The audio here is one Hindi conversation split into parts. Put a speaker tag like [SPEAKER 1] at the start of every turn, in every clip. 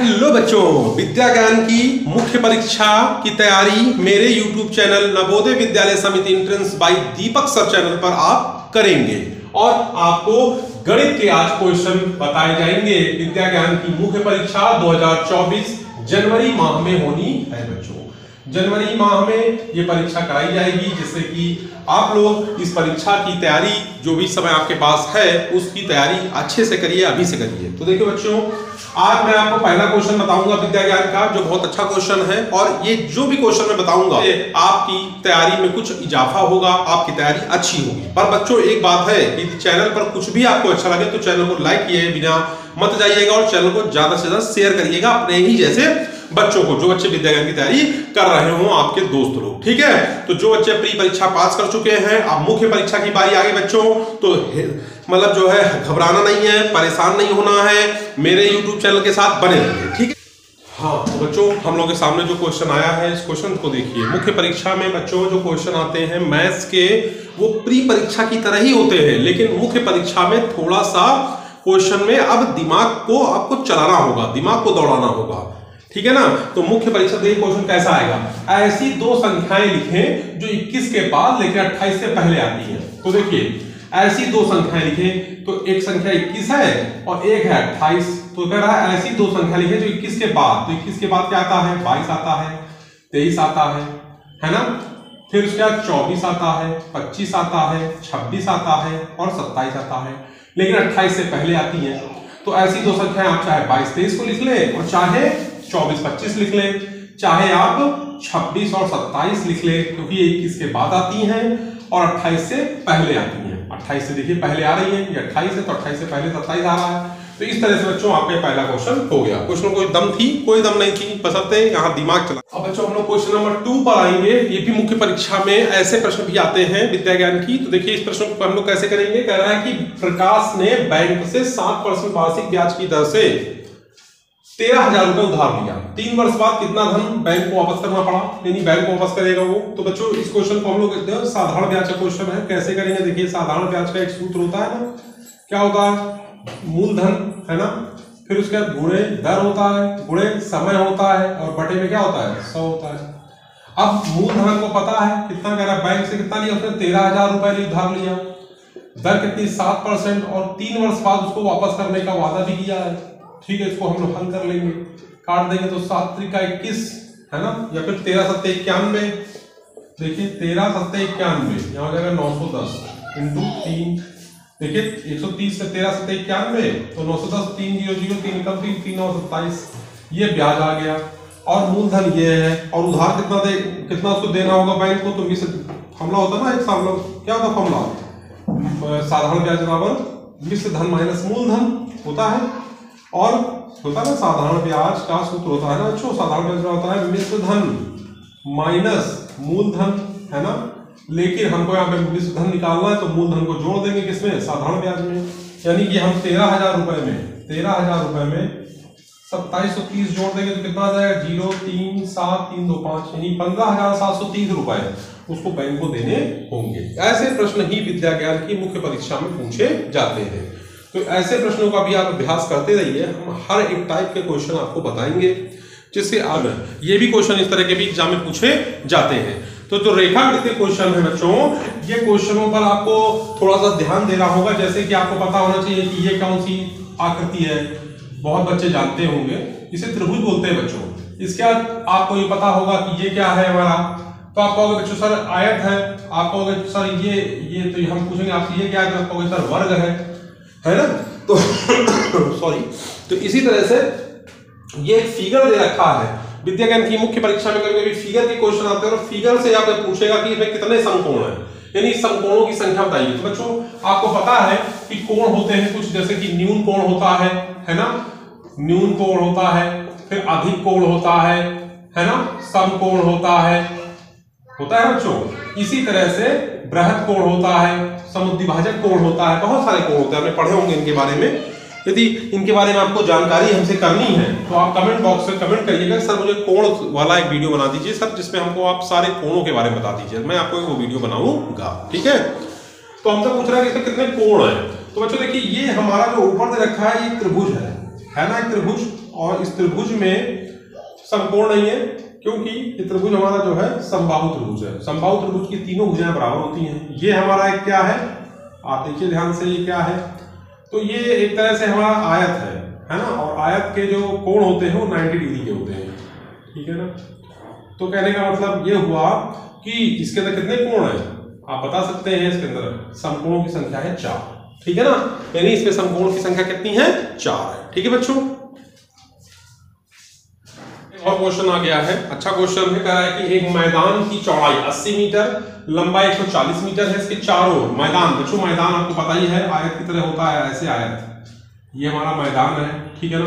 [SPEAKER 1] हेलो बच्चों, विद्या ज्ञान की मुख्य परीक्षा की तैयारी मेरे YouTube चैनल नवोदय विद्यालय समिति एंट्रेंस बाय दीपक सर चैनल पर आप करेंगे और आपको गणित के आज क्वेश्चन बताए जाएंगे। विद्या ज्ञान की मुख्य परीक्षा 2024 जनवरी माह में होनी है बच्चों। जनवरी माह में ये परीक्षा कराई जाएगी, जिससे कि आप लोग इस परीक्षा की तैयारी जो भी समय आपके पास है उसकी तैयारी अच्छे से करिए, अभी से करिए। तो देखिए बच्चों, आज मैं आपको पहला क्वेश्चन बताऊंगा विद्या ज्ञान का, जो बहुत अच्छा क्वेश्चन है और ये जो भी क्वेश्चन मैं बताऊंगा आपकी तैयारी में कुछ इजाफा होगा, आपकी तैयारी अच्छी होगी। पर बच्चों एक बात है कि चैनल पर कुछ भी आपको अच्छा लगे तो चैनल को लाइक किए बिना मत जाइएगा और चैनल को ज्यादा से ज्यादा शेयर करिएगा अपने ही जैसे बच्चों को, जो बच्चे विद्या ज्ञान की तैयारी कर रहे हो, आपके दोस्त लोग। ठीक है, तो जो बच्चे प्री परीक्षा पास कर चुके हैं, अब मुख्य परीक्षा की बारी आ गई बच्चों, तो मतलब जो है घबराना नहीं है, परेशान नहीं होना है, मेरे YouTube चैनल के साथ बने रहिए। ठीक है। हाँ तो बच्चों, हम लोग के सामने जो क्वेश्चन आया है, इस क्वेश्चन को देखिए। मुख्य परीक्षा में बच्चों जो क्वेश्चन आते हैं मैथ्स के, वो प्री परीक्षा की तरह ही होते हैं, लेकिन मुख्य परीक्षा में थोड़ा सा क्वेश्चन में अब दिमाग को आपको चलाना होगा, दिमाग को दौड़ाना होगा। ठीक है ना। तो मुख्य परीक्षा देखिए क्वेश्चन कैसा आएगा। ऐसी दो संख्याएं लिखें जो 21 के बाद लेकिन 28 से पहले आती हैं। तो देखिए ऐसी दो संख्याएं लिखें, तो एक संख्या 21 है और एक है 28। तो कह रहा है ऐसी दो संख्या लिखें जो 21 के बाद, तो 21 के बाद क्या आता है, 22 आता है, 23 आता है ना। फिर उसके बाद 24 आता है, 25 आता है, 26 आता है और 27 आता है, लेकिन 28 से पहले आती है। तो ऐसी दो संख्याएं आप चाहे 22-23 को लिख ले और चाहे 24-25 लिख ले, चाहे आप 26 और 27 लिख ले, क्योंकि ये 21 के बाद आती हैं और 28 से पहले आती हैं। 28 से देखिए पहले आ रही है, ये 28 है तो 28 से पहले 27 आ रहा है। तो इस तरह से बच्चों आपका पहला क्वेश्चन हो गया। क्वेश्चन कोई दम थी, कोई दम नहीं थी, बशर्ते यहाँ दिमाग चला। अब बच्चों हम लोग क्वेश्चन नंबर 2 पर आएंगे। ये भी मुख्य परीक्षा में ऐसे प्रश्न भी आते हैं विद्या ज्ञान की। तो देखिए इस प्रश्न को हम लोग कैसे करेंगे। कह रहा है कि प्रकाश ने बैंक से 7% वार्षिक ब्याज की दर से 13,000 रुपए उधार लिया। 3 वर्ष बाद कितना धन बैंक को वापस करना पड़ा, यानी बैंक को वापस करेगा वो। तो बच्चों इस क्वेश्चन को हम लोग साधारण ब्याज का क्वेश्चन है, कैसे करेंगे। देखिए साधारण ब्याज का एक सूत्र होता है ना, क्या होता है, मूलधन है ना, फिर उसके बाद गुणे दर होता है, गुणे समय होता है और बटे में क्या होता है, 100 होता है। अब मूलधन को पता है कितना, कह रहा है बैंक से कितना लिया उसने, 13,000 रुपए उधार लिया। दर कितनी, 7% और 3 वर्ष बाद उसको वापस करने का वादा भी किया है। ठीक है, इसको हम लोग हल कर लेंगे, काट देंगे तो 7 त्रिका 21 है ना, या फिर 13 सत्ते 91। देखिए 13 सत्ते 91 यहाँ हो जाएगा 910 इंटू 3। देखिए 130 से 13 सत्ते 91 तो 910, 3 0 0 3 कम 3 3 और 27, ये ब्याज आ गया। और मूलधन ये है, और उधार कितना उसको देना होगा बैंक को। तो मिश्र फॉर्मूला होता ना, एक फॉर्मूला क्या होता फॉर्मूला, साधारण ब्याज बराबर मिश्र धन माइनस मूलधन होता है, और होता है ना साधारण ब्याज का सूत्र होता है ना बच्चों, साधारण ब्याज होता है मिश्र धन माइनस मूलधन है ना। लेकिन हमको यहाँ पे मिश्र धन निकालना है तो मूलधन को जोड़ देंगे किसमें, साधारण ब्याज में। यानी कि हम 13,000 रुपए में 2730 जोड़ देंगे तो कितना आ जाएगा, 0 3 7 3 2 5, यानी 15,730 रुपए उसको बैंक को देने होंगे। ऐसे प्रश्न ही विद्या ज्ञान की मुख्य परीक्षा में पूछे जाते हैं। तो ऐसे प्रश्नों का भी आप अभ्यास करते रहिए, हम हर एक टाइप के क्वेश्चन आपको बताएंगे, जिससे आप ये भी क्वेश्चन इस तरह के भी एग्जाम में पूछे जाते हैं। तो जो रेखागणित क्वेश्चन है बच्चों, ये क्वेश्चनों पर आपको थोड़ा सा ध्यान देना होगा। जैसे कि आपको पता होना चाहिए कि ये कौन सी आकृति है, बहुत बच्चे जानते होंगे, इसे त्रिभुज बोलते हैं बच्चों। इसके बाद आपको ये पता होगा कि ये क्या है हमारा, तो आप कहोगे बच्चों सर आयत है, आप कहोगे सर ये तो हम पूछेंगे आपसे ये क्या है, आप कहोगे सर वर्ग है ना। तो सॉरी, तो इसी तरह से ये एक फिगर दे रखा है। विद्या ज्ञान की मुख्य परीक्षा में कभी फिगर के क्वेश्चन आते हैं और फिगर से आपसे पूछेगा कि इसमें कितने समकोण हैं, यानी समकोणों की संख्या बताइए। तो बच्चों आपको पता है कि कोण होते हैं कुछ, जैसे कि न्यून कोण होता है ना, न्यून कोण होता है, फिर अधिक कोण होता है ना, समकोण होता है बच्चों। इसी तरह से बृहद कोण होता है, समुद्विभाजक कोण होता है, बहुत सारे कोण होते हैं, आपने पढ़े होंगे इनके बारे में। यदि इनके बारे में आपको जानकारी हमसे करनी है तो आप कमेंट बॉक्स में कमेंट करिएगा, सर मुझे कोण वाला एक वीडियो बना दीजिए सर, जिसमें हमको आप सारे कोणों के बारे में बता दीजिए, मैं आपको वो वीडियो बनाऊंगा। ठीक है, तो हमसे पूछ रहा है कि इसमें कितने कोण हैं। तो बच्चों देखिए ये हमारा जो ऊपर दे रखा है ये त्रिभुज है ना, एक त्रिभुज और इस त्रिभुज में समकोण नहीं है, क्योंकि ये त्रिभुज हमारा जो है समबाहु त्रिभुज है। समबाहु त्रिभुज की तीनों भुजाएं बराबर होती हैं। ये हमारा एक क्या है, आप देखिए ध्यान से, ये क्या है, तो ये एक तरह से हमारा आयत है ना, और आयत के जो कोण होते हैं वो 90 डिग्री के होते हैं, ठीक है ना। तो कहने का मतलब ये हुआ कि इसके अंदर कितने कोण हैं, आप बता सकते हैं। इसके अंदर समकोणों की संख्या है 4, ठीक है ना, यानी इसमें समकोण की संख्या कितनी है, 4 है, ठीक है बच्चों। और क्वेश्चन आ गया है, अच्छा क्वेश्चन है, कह रहा है कि एक मैदान की चौड़ाई 80 मीटर, लंबाई 140 मीटर है, इसके चारों ओर मैदान, बच्चों मैदान आपको पता ही है आयत की तरह होता है, ऐसे आयत, ये हमारा मैदान है, ठीक है ना।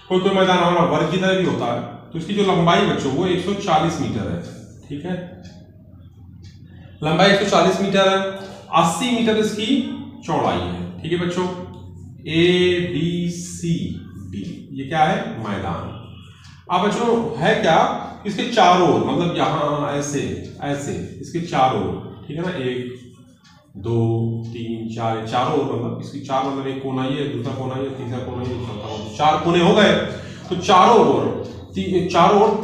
[SPEAKER 1] कोई कोई मैदान हमारा वर्ग की तरह भी होता है, तो इसकी जो लंबाई बच्चों वो 140 मीटर है, ठीक है, लंबाई 140 मीटर है, 80 मीटर इसकी चौड़ाई है, ठीक है बच्चों। ABCD ये क्या है, मैदान। अब बच्चों है क्या, इसके चारों ओर, मतलब यहाँ ऐसे ऐसे इसके चारों ओर, ठीक है ना, 1 2 3 4, चारों ओर, मतलब इसकी चार, मतलब एक कोना ये, दूसरा कोना ये, तीसरा कोना ये, चौथा कोना, 4 कोने हो गए। तो चारों ओर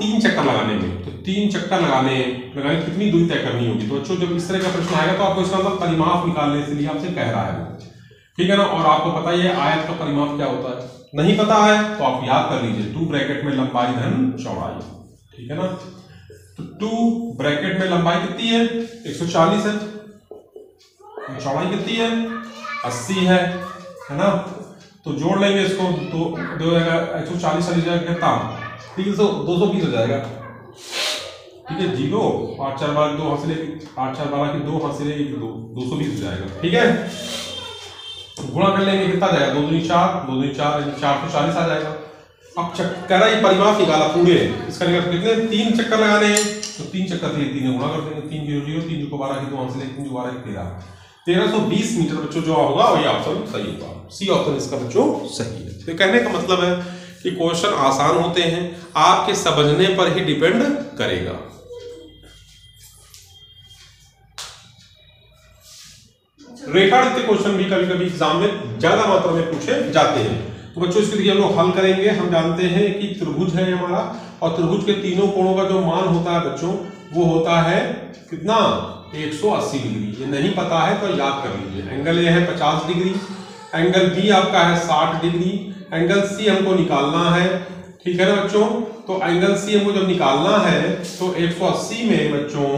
[SPEAKER 1] 3 चक्कर लगाने में, तो 3 चक्कर लगाने कितनी दूरी तय करनी होगी। तो बच्चों जब इस तरह का प्रश्न आएगा तो आपको इसका मतलब परिमाप निकालने के लिए आपसे कह रहा है, ठीक है ना। और आपको पता ही है आयत का परिमाप क्या होता है, नहीं पता है तो आप याद कर लीजिए, 2 ब्रैकेट में लंबाई धन चौड़ाई, ठीक है ना। तो 2 ब्रैकेट में लंबाई कितनी है, 140 है, चौड़ाई कितनी है, 80 है ना। तो जोड़ लेंगे इसको, तो 140 वाली जगह कितना, 220 हो जाएगा, ठीक है। 0 8 4 12 2 हासिले, 8 4 12 की 2 हासिले 220 हो जाएगा, ठीक है। गुणा कर लेंगे, कितना जाएगा, 2 दूनी 4, 2 दूनी 4, 440 आ जाएगा। अब चक्कर ही परिमाप निकाला पूरे, इसका निकाल कितने, 3 चक्कर लगाने हैं, तो 3 चक्कर से 3 गुणा कर देंगे, 3 0 0, 3 को 12 की 2 हासिले, 3 12 की 1320 मीटर बच्चों जो होगा वही ऑप्शन सही होगा, सी ऑप्शन इसका बच्चों सही है। तो कहने का मतलब है कि क्वेश्चन आसान होते हैं, आपके समझने पर ही डिपेंड करेगा। रेखागणित क्वेश्चन भी कभी कभी एग्जाम में ज्यादा मात्रा में पूछे जाते हैं। तो बच्चों इसके लिए हम लोग हल करेंगे। हम जानते हैं कि त्रिभुज है हमारा, और त्रिभुज के तीनों कोणों का जो मान होता है बच्चों वो होता है कितना, 180 डिग्री। ये नहीं पता है तो याद कर लीजिए। एंगल ए है 50 डिग्री, एंगल बी आपका है 60 डिग्री, एंगल सी हमको निकालना है, ठीक है ना बच्चों। तो एंगल सी हमको जब निकालना है तो 180 में बच्चों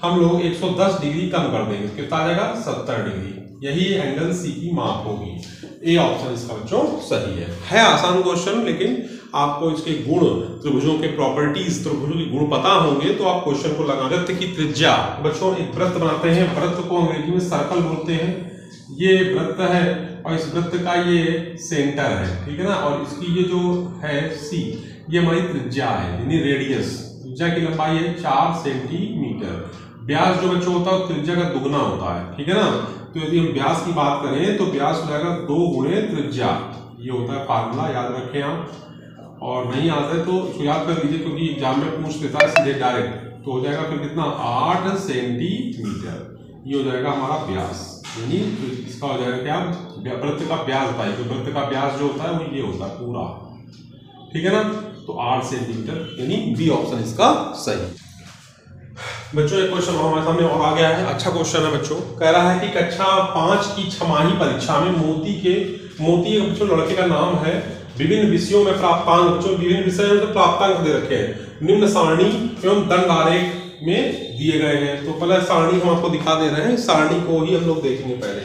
[SPEAKER 1] हम लोग 110 डिग्री कम कर देंगे, कितना आ जाएगा, 70 डिग्री। यही एंगल सी की माप होगी। ए ऑप्शन इसका बच्चों सही है आसान क्वेश्चन, लेकिन आपको इसके गुण, त्रिभुजों के प्रॉपर्टीज, त्रिभुजों के गुण पता होंगे तो आप क्वेश्चन को लगा। वृत्त की त्रिज्या, बच्चों एक वृत्त बनाते हैं, वृत्त को अंग्रेजी में सर्कल बोलते हैं। ये वृत्त है और इस वृत्त का ये सेंटर है, ठीक है ना, और इसकी ये जो है सी, ये हमारी त्रिज्या है, यानी रेडियस। त्रिज्या की लंबाई है 4 सेंटीमीटर। व्यास जो बच्चों होता है त्रिज्या का दुगना होता है, ठीक है ना। तो यदि हम व्यास की बात करें तो व्यास हो जाएगा 2 गुणे त्रिज्या, ये होता है फार्मूला, याद रखें आप। और नहीं आता है तो इसको याद कर लीजिए, क्योंकि एग्जाम में पूछ देता है सीधे डायरेक्ट। तो हो जाएगा फिर कितना, 8 सेंटीमीटर, ये हो जाएगा हमारा व्यास। यानी इसका हो जाएगा क्या, वृत्त का व्यास बताइए, तो वृत्त का व्यास जो होता है वो ये होता है पूरा, ठीक है ना। तो 8 सेंटीमीटर, यानी बी ऑप्शन इसका सही। बच्चों एक क्वेश्चन हमारे सामने और आ गया है, अच्छा क्वेश्चन है बच्चों। कह रहा है कि कक्षा 5 की छमाही परीक्षा में मोती बच्चों लड़के का नाम है, विभिन्न विषयों में प्राप्तांक, बच्चों विभिन्न विषयों में प्राप्तांक दे रखे हैं, निम्न सारणी एवं दंड आरेख में दिए गए हैं। तो पहले सारणी हम आपको दिखा दे रहे हैं, सारणी को ही हम लोग देखेंगे पहले।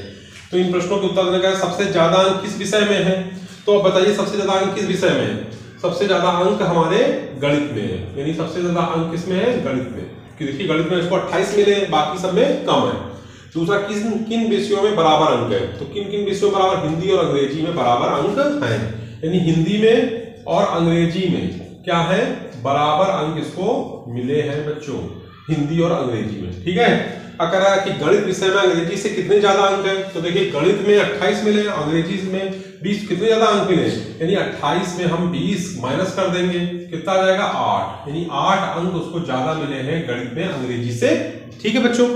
[SPEAKER 1] तो इन प्रश्नों के उत्तर देने का सबसे ज्यादा अंक किस विषय में है, तो आप बताइए सबसे ज्यादा अंक किस विषय में है। सबसे ज्यादा अंक हमारे गणित में है, यानी सबसे ज्यादा अंक किसमें है, गणित में। कि देखिए गणित में इसको 28 मिले, बाकी सब में कम है। दूसरा, किन विषयों में बराबर अंक है, तो किन किन विषयों में बराबर, हिंदी और अंग्रेजी में बराबर अंक हैं, यानी हिंदी में और अंग्रेजी में क्या है, बराबर अंक इसको मिले हैं बच्चों, हिंदी और अंग्रेजी में, ठीक है। अगर कि गणित विषय में अंग्रेजी से कितने ज्यादा अंक है, तो देखिए गणित में 28 मिले, अंग्रेजी में 20, कितने ज्यादा अंक मिले, यानी 28 में हम 20 माइनस कर देंगे, कितना आ जाएगा, 8, यानी 8 अंक उसको ज्यादा मिले हैं गणित में अंग्रेजी से, ठीक है बच्चों।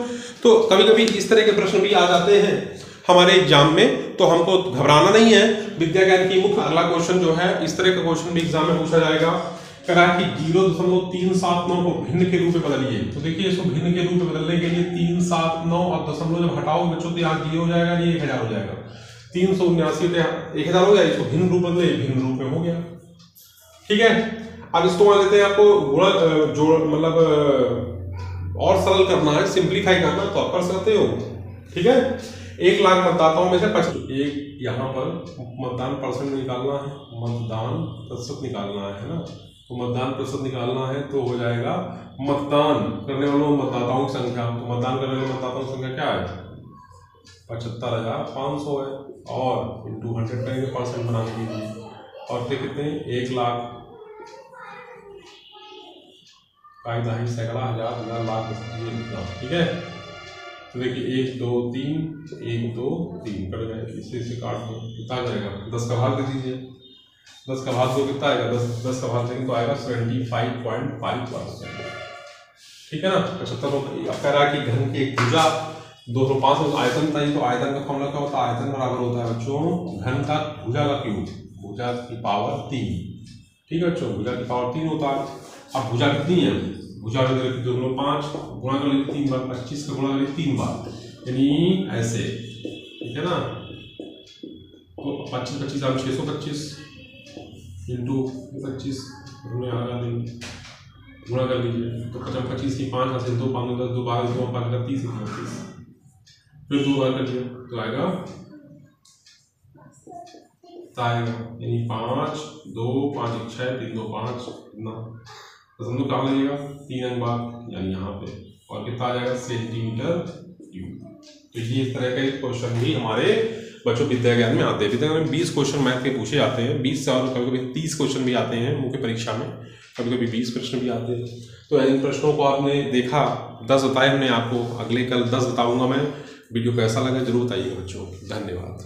[SPEAKER 1] तो कभी कभी इस तरह के प्रश्न भी आ जाते हैं। हमारे एग्जाम में, तो हमको घबराना नहीं है। विद्या ज्ञान की मुख्य अगला क्वेश्चन जो है, इस तरह का क्वेश्चन भी एग्जाम में पूछा जाएगा। कह रहा है कि 0.379 को भिन्न के रूप में बदलिए। तो देखिए इसको भिन्न के रूप में बदलने के लिए 379 और दशमलव जब हटाओगे बच्चों तो यहाँ 0 हो जाएगा, ये 1000 हो जाएगा। 379 1000 हो गया, इसको भिन्न रूप बदले, भिन्न रूप में हो गया। ठीक है, अब इसको मान लेते हैं आपको गुणा जोड़ मतलब और सरल करना है, सिंप्लीफाई करना है, तो आप कर सकते हो। ठीक है, 1 लाख मतदाताओं में से 25 एक यहाँ पर मतदान परसेंट निकालना है, मतदान प्रतिशत निकालना है ना। तो मतदान प्रतिशत निकालना है तो हो जाएगा मतदान करने वालों मतदाताओं की संख्या। तो मतदान करने वाले मतदाताओं की संख्या क्या है, 75,500 है, और इंटू 100 करेंगे परसेंट बनाने के लिए, और फिर कितने 1 लाख का सैकड़ा हजार लाख ये लिखना। ठीक है, तो देखिए 1 2 3 1 2 3 कट गए, इसे काट दो, कितना आ जाएगा 10 का भाग दे दीजिए। 10 का भाग दो कितना आएगा, 10 का भाग देंगे तो आएगा 75.5%। ठीक है ना। 75। अब कह रहा है कि घन की एक भुजा 205 आयतन था, तो आयतन का फॉर्मूला क्या होता है, आयतन बराबर होता है बच्चों घन का भुजा का क्यूब, भुजा की पावर 3। ठीक है बच्चों, भुजा की पावर 3 होता है। अब भुजा कितनी है, भुजा में 2 गुणा कर लीजिए 3 बार, 25 का गुणा कर लीजिए 3 बार, यानी ऐसे। ठीक है ना, तो 25 25 आप 625 इंटू 25 गुणा कर लीजिए, तो 25 की 5 हाथ से 2 5 10 2 12 2 5 का 30 फिर 2 बार कर दिया तो आएगा यानी 5 2 5 6 3 2 5 इतना दशमलव कहाँ लगेगा 3 अंक बाद, यानी यहाँ पे, और कितना आ जाएगा सेंटीमीटर क्यूब। तो ये इस तरह के क्वेश्चन भी हमारे बच्चों विद्या ज्ञान में आते हैं। विद्या ज्ञान में 20 क्वेश्चन मैथ के पूछे जाते हैं, 20 से और कभी कभी 30 क्वेश्चन भी आते हैं मुख्य परीक्षा में, कभी कभी 20 प्रश्न भी आते हैं। तो इन प्रश्नों को आपने देखा, 10 बताए हमने आपको, अगले कल 10 बताऊंगा मैं। वीडियो कैसा लगा जरूर बताइएगा बच्चों। धन्यवाद।